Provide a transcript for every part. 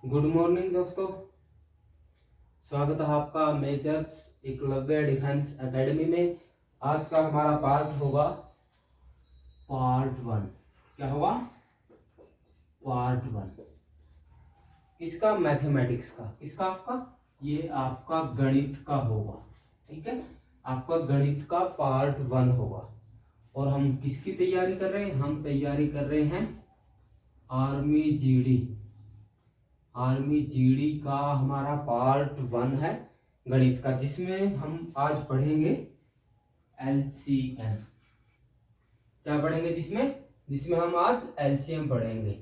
Good morning दोस्तों। स्वागत है आपका मेजर्स एकलव्य डिफेंस एकेडमी में। आज का हमारा पार्ट होगा पार्ट 1। क्या होगा? पार्ट 1 किसका? मैथमेटिक्स का। किसका? आपका ये आपका गणित का होगा। ठीक है, आपका गणित का पार्ट 1 होगा। और हम किसकी तैयारी कर रहे हैं? हम तैयारी कर रहे हैं आर्मी जीडी। आर्मी जीडी का हमारा पार्ट 1 है गणित का, जिसमें हम आज पढ़ेंगे एलसीएम। क्या पढ़ेंगे? जिसमें हम आज एलसीएम पढ़ेंगे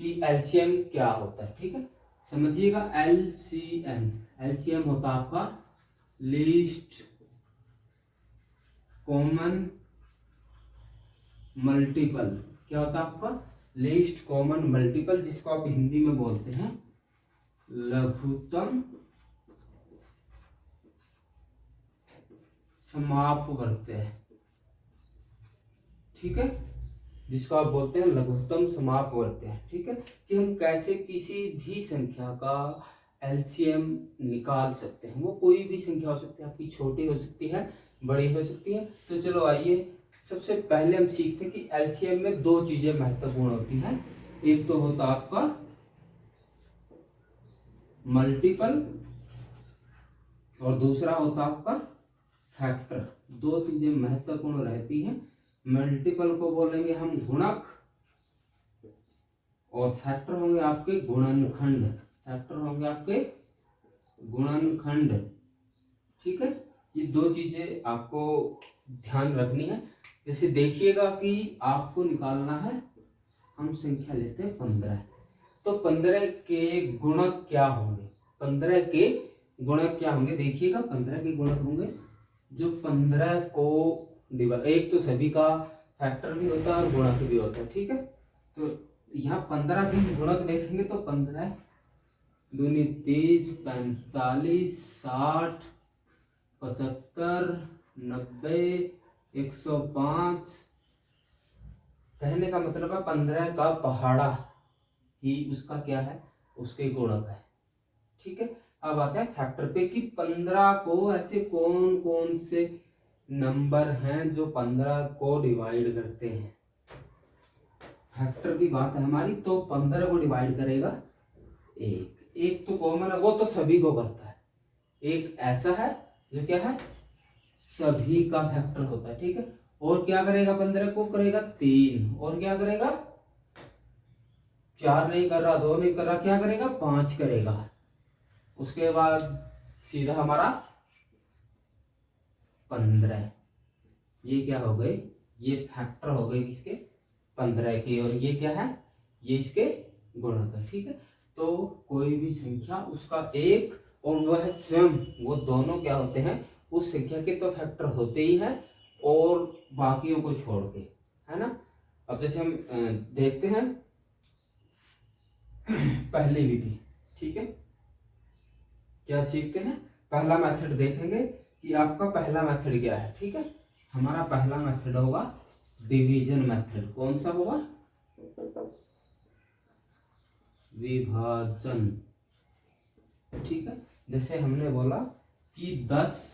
कि एलसीएम क्या होता है। ठीक है, समझिएगा। एलसीएम होता है आपका लीस्ट कॉमन मल्टीपल। क्या होता है आपका? लीस्ट कॉमन मल्टीपल, जिसको आप हिंदी में बोलते हैं लघुत्तम समापवर्त्य। ठीक है, जिसको आप बोलते हैं लघुत्तम समापवर्त्य। ठीक है, कि हम कैसे किसी भी संख्या का एलसीएम निकाल सकते हैं। वो कोई भी संख्या हो सकती है, आपकी छोटी हो सकती है, बड़ी हो सकती है। तो चलो आइए, सबसे पहले हम सीखते हैं कि एलसीएम में दो चीजें महत्वपूर्ण होती हैं। एक तो होता आपका मल्टीपल और दूसरा होता आपका फैक्टर। दो चीजें महत्वपूर्ण रहती हैं। मल्टीपल को बोलेंगे हम गुणक और फैक्टर होंगे आपके गुणनखंड। फैक्टर होंगे आपके गुणनखंड। ठीक है, ये दो चीजें आपको ध्यान रखनी है। जैसे देखिएगा कि आपको निकालना है, हम संख्या लेते हैं 15। तो 15 के गुणक क्या होंगे? 15 के गुणक क्या होंगे? देखिएगा, 15 के गुणक होंगे जो 15 को डिवाइड, एक तो सभी का फैक्टर भी होता है और गुणक भी होता है। ठीक है, तो यहाँ 15 के गुणक देखेंगे तो 15 दूनी 30, 45, 60, 75, 90, 105। कहने का मतलब है 15 का पहाड़ा ही उसका क्या है? उसके गुणक है। ठीक है, अब आते हैं फैक्टर पे कि 15 को ऐसे कौन कौन से नंबर हैं जो 15 को डिवाइड करते हैं। फैक्टर की बात है हमारी, तो 15 को डिवाइड करेगा एक तो कॉमन है, वो तो सभी को करता है। एक ऐसा है जो क्या है? सभी का फैक्टर होता है। ठीक है, और क्या करेगा? 15 को करेगा 3, और क्या करेगा? 4 नहीं कर रहा, 2 नहीं कर रहा, क्या करेगा? 5 करेगा। उसके बाद सीधा हमारा 15। ये क्या हो गए? ये फैक्टर हो गए किसके? 15 के। और ये क्या है? ये इसके गुणक है। ठीक है, तो कोई भी संख्या उसका एक और वह स्वयं, वो दोनों क्या होते हैं? उस संख्या के तो फैक्टर होते ही हैं, और बाकियों को छोड़ के, है ना। अब जैसे हम देखते हैं पहली विधि। ठीक है, क्या सीखते हैं? पहला मेथड देखेंगे कि आपका पहला मेथड क्या है। ठीक है, हमारा पहला मेथड होगा डिवीजन मेथड। कौन सा होगा? विभाजन। ठीक है, जैसे हमने बोला कि 10,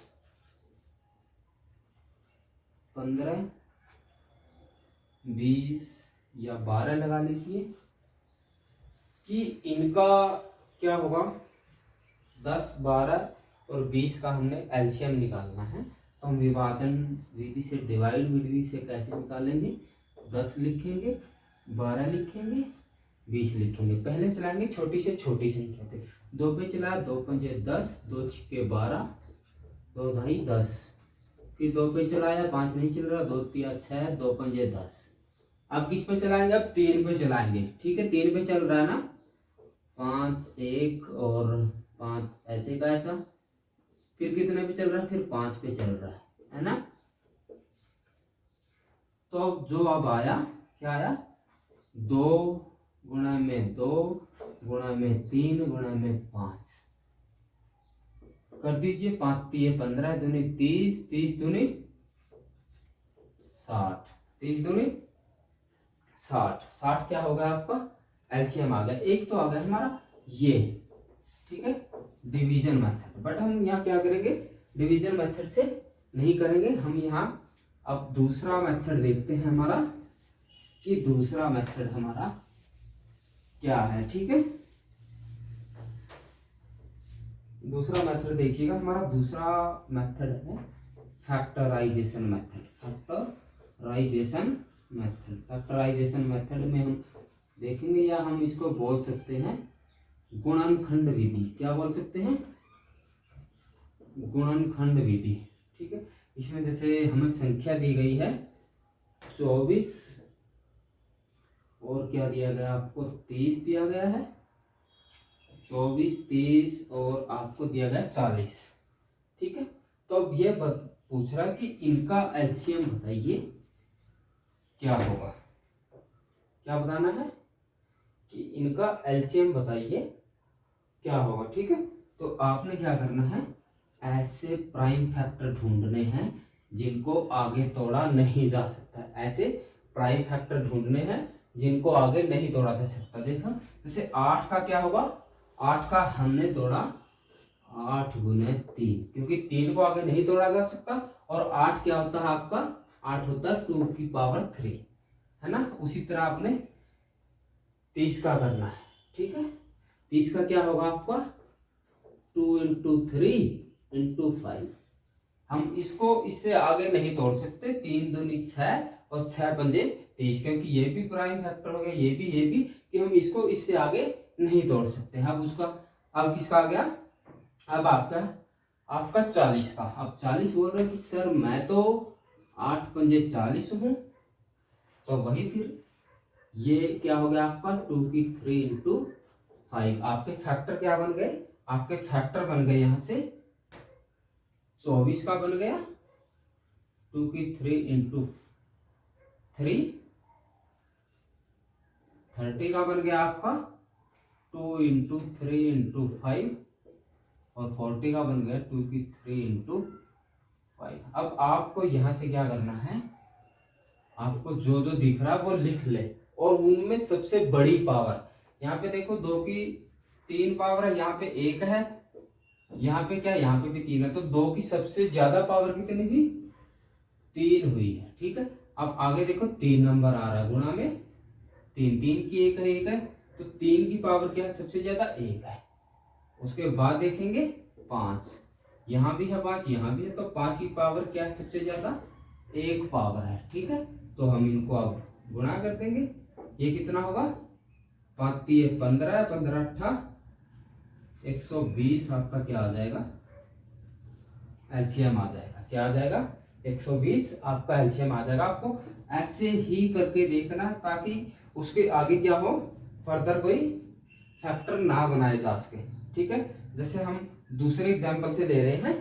15, 20 या 12 लगा लीजिए कि इनका क्या होगा? 10, 12 और 20 का हमने एलसीएम निकालना है। तो हम विभाजन विधि से, डिवाइड विधि से कैसे निकालेंगे? 10 लिखेंगे, 12 लिखेंगे, 20 लिखेंगे। पहले चलाएंगे छोटी से छोटी संख्या पे। 2 पे चलाया, 2 पंजे 10, 2 छक्के 12, 2 ढाई 10। फिर 2 पे चलाया, 5 नहीं चल रहा, 2 तिया 6, 2 पंजे 10। अब किस पे चलाएंगे? अब 3 पे चलाएंगे। ठीक है, 3 पे चल रहा है ना, 5 1 और 5 ऐसे का ऐसा। फिर कितने पे चल रहा है? फिर 5 पे चल रहा है ना। तो जो अब आया, क्या आया? 2 गुणा में 2 गुणा में 3 गुणा में 5 कर दीजिए। 5 तिये 15, दूनी 30, 30 दूनी 60, 30 दूनी 60। 60 क्या होगा आपका? एलसीएम आ गया। एक तो आ गया हमारा ये, ठीक है, डिवीजन मेथड। बट हम यहाँ क्या करेंगे, डिवीजन मेथड से नहीं करेंगे, हम यहाँ अब दूसरा मेथड देखते हैं हमारा, कि दूसरा मेथड हमारा क्या है। ठीक है, दूसरा मेथड देखिएगा, हमारा दूसरा मेथड है फैक्टराइजेशन मेथड। फैक्टराइजेशन मेथड में हम देखेंगे, या हम इसको बोल सकते हैं गुणनखंड विधि। क्या बोल सकते हैं, गुणनखंड विधि। ठीक है, इसमें जैसे हमें संख्या दी गई है 24, और क्या दिया गया आपको, 30 दिया गया है, 24, 30 और आपको दिया गया 40। ठीक है, तो अब ये पूछ रहा है कि इनका एलसीएम बताइए क्या होगा। क्या बताना है कि इनका एलसीएम बताइए क्या होगा। ठीक है, तो आपने क्या करना है, ऐसे प्राइम फैक्टर ढूंढने हैं जिनको आगे तोड़ा नहीं जा सकता। ऐसे प्राइम फैक्टर ढूंढने हैं जिनको आगे नहीं तोड़ा जा सकता। देखो जैसे 8 का क्या होगा, 8 का हमने तोड़ा 8 गुने 3, क्योंकि 3 को आगे नहीं तोड़ा जा सकता। और 8 क्या होता है आपका, 8 होता है 2 की पावर 3, है ना। उसी तरह आपने 30 का करना है। ठीक है, 30 का क्या होगा आपका, 2 इंटू 3 इंटू 5। हम इसको इससे आगे नहीं तोड़ सकते, 3 दूनी 6 और 6 पंजे 30, क्योंकि ये भी प्राइम फैक्टर हो गया, ये भी, कि हम इसको इससे आगे नहीं तोड़ सकते। अब उसका, अब किसका आ गया, अब आपका 40 का। अब 40 बोल रहे कि सर मैं तो 8 पंजे 40 हूं, तो वही फिर ये क्या हो गया आपका 2 की 3 इंटू 5। आपके फैक्टर क्या बन गए, आपके फैक्टर बन गए यहाँ से 24 का बन गया 2 की 3 इंटू 3, 30 का बन गया आपका 2 इंटू 3 इंटू 5, और 40 का बन गया 2 की 3 इंटू 5। अब आपको यहाँ से क्या करना है, आपको जो जो दिख रहा है वो लिख ले, और उनमें सबसे बड़ी पावर, यहाँ पे देखो 2 की 3 पावर है, यहाँ पे 1 है, यहाँ पे क्या, यहाँ पे भी 3 है, तो 2 की सबसे ज्यादा पावर कितनी हुई, 3 हुई है। ठीक है, अब आगे देखो 3 नंबर आ रहा है, गुणा में 3, 3 की 1 है, 1 है, तो 3 की पावर क्या है सबसे ज्यादा, 1 है। उसके बाद देखेंगे 5, यहाँ भी है 5, यहाँ भी है, तो 5 की पावर क्या है सबसे ज्यादा, 1 पावर है। ठीक है, तो हम इनको अब गुणा कर देंगे, ये कितना होगा, 5 3 15, 15 8 120 आपका क्या आ जाएगा, एलसीएम आ जाएगा। क्या आ जाएगा, 120 आपका एलसीएम आ जाएगा। आपको ऐसे ही करके देखना, ताकि उसके आगे क्या हो, फर्दर कोई फैक्टर ना बनाए जा सके। ठीक है, जैसे हम दूसरे एग्जांपल से ले रहे हैं,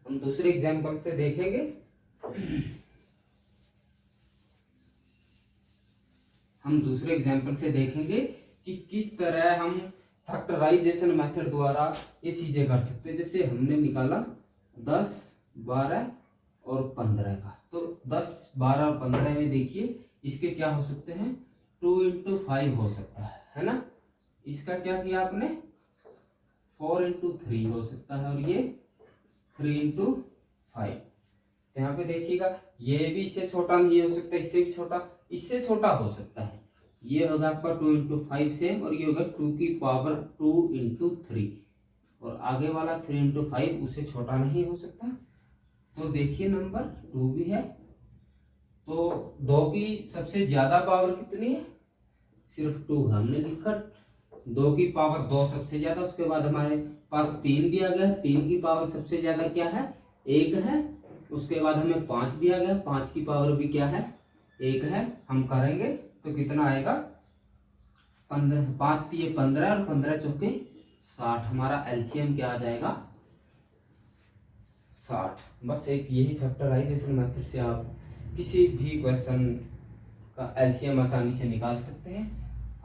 हम दूसरे एग्जांपल से देखेंगे। हम दूसरे एग्जांपल से देखेंगे कि किस तरह हम फैक्टराइजेशन मेथड द्वारा ये चीजें कर सकते हैं। जैसे हमने निकाला 10, 12 और 15 का, तो 10, 12 और 15 में देखिए इसके क्या हो सकते हैं, 2 इंटू 5 हो सकता है ना। इसका क्या किया आपने, 4 इंटू 3 हो सकता है, और ये 3 इंटू 5। तो यहाँ पे देखिएगा ये भी इससे छोटा नहीं हो सकता, इससे भी छोटा, इससे छोटा हो सकता है। ये होगा आपका 2 इंटू 5 सेम, और ये होगा 2 की पावर 2 इंटू 3, और आगे वाला 3 इंटू 5 उससे छोटा नहीं हो सकता। तो देखिए नंबर 2 भी है, तो 2 की सबसे ज्यादा पावर कितनी है, सिर्फ 2 हमने लिखा, 2 की पावर 2 सबसे ज्यादा, उसके बाद हमारे पास 3 दिया गया, 3 की पावर सबसे ज्यादा क्या है, 1 है, उसके बाद हमें 5 दिया गया, 5 की पावर भी क्या है, 1 है। हम करेंगे तो कितना आएगा, 15, 5 3 15 और 15 चौके 60। हमारा एलसीएम क्या आ जाएगा, 60। बस एक यही फैक्टराइजेशन मेथड से आप किसी भी क्वेश्चन का एलसीएम आसानी से निकाल सकते हैं।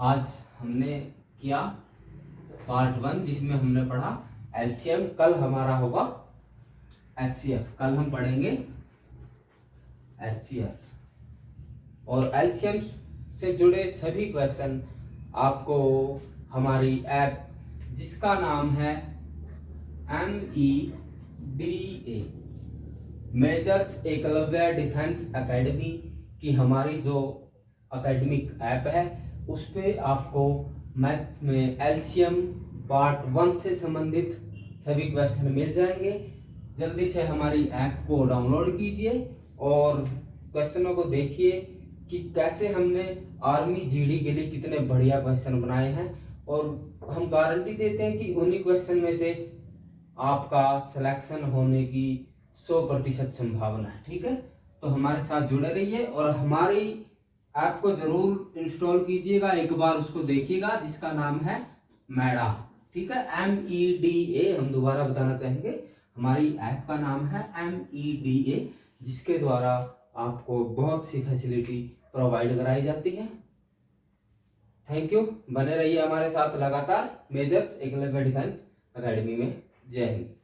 आज हमने किया पार्ट 1, जिसमें हमने पढ़ा एलसीएम। कल हमारा होगा एचसीएफ, कल हम पढ़ेंगे एचसीएफ, और एलसीएम से जुड़े सभी क्वेश्चन आपको हमारी ऐप जिसका नाम है MEDA, measures Eklavya defence academy की हमारी जो एकेडमिक ऐप है, उस पे आपको मैथ में एलसीएम पार्ट 1 से संबंधित सभी क्वेश्चन मिल जाएंगे। जल्दी से हमारी ऐप को डाउनलोड कीजिए और क्वेश्चनों को देखिए कि कैसे हमने आर्मी जीडी के लिए कितने बढ़िया क्वेश्चन बनाए हैं, और हम गारंटी देते हैं कि उन्हीं क्वेश्चन में से आपका सिलेक्शन होने की 100% संभावना है। ठीक है, तो हमारे साथ जुड़े रहिए और हमारी ऐप को जरूर इंस्टॉल कीजिएगा, एक बार उसको देखिएगा, जिसका नाम है मैडा। ठीक है, MEDA, हम दोबारा बताना चाहेंगे, हमारी ऐप का नाम है MEDA, जिसके द्वारा आपको बहुत सी फैसिलिटी प्रोवाइड कराई जाती है। थैंक यू, बने रहिए हमारे साथ लगातार मेजर्स एकलव्य डिफेंस एकेडमी में। जय हिंद।